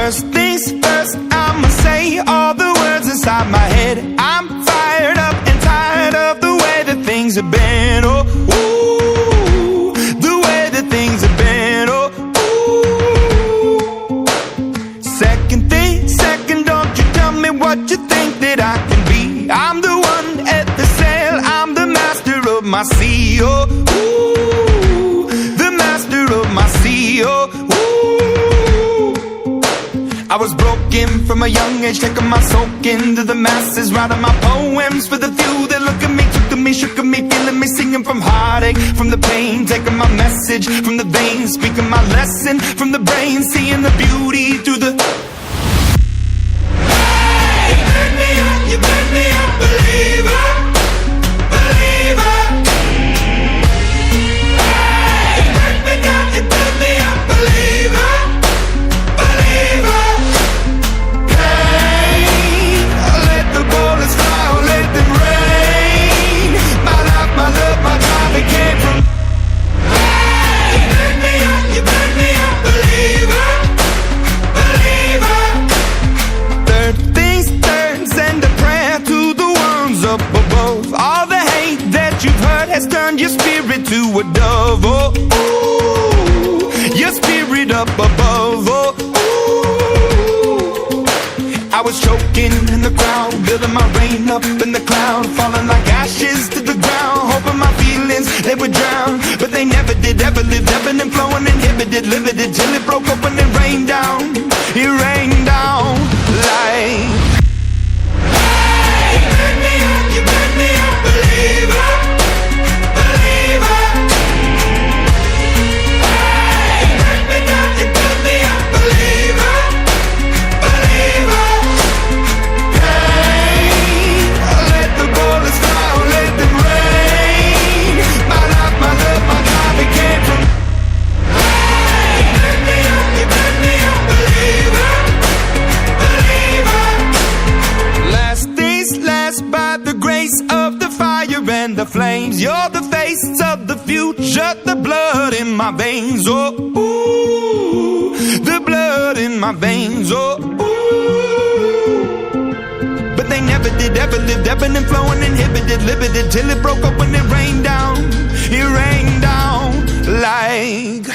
First things first, I'ma say all the words inside my head. I'm fired up and tired of the way that things have been. Oh, ooh, the way that things have been. Oh, ooh. Second thing, second, don't you tell me what you think that I can be. I'm the one at the sail, I'm the master of my sea. Oh, ooh, the master of my sea. Oh, I was broken from a young age, taking my soak into the masses, writing my poems for the few that look at me, took to me, shook at me, feeling me, singing from heartache, from the pain, taking my message from the veins, speaking my lesson from the brain, seeing the beauty through the... Hey, you burn me up, you burn me up, believer, believer. Hey, you burn me down, you burn me up, believer, believer. Turn your spirit to a dove, oh, ooh, your spirit up above, oh, ooh. I was choking in the crowd, building my rain up in the cloud, falling like ashes to the ground, hoping my feelings, they would drown, but they never did, ever lived, ebbing and flowing, inhibited, limited, till it broke up and it rained down like... Hey, you burn me up, you burn me up, believer. And the flames, you're the face of the future, the blood in my veins, oh, ooh, the blood in my veins, oh, ooh. But they never did, ever lived, ebbing and flowing, inhibited, limited, till it broke up when it rained down like...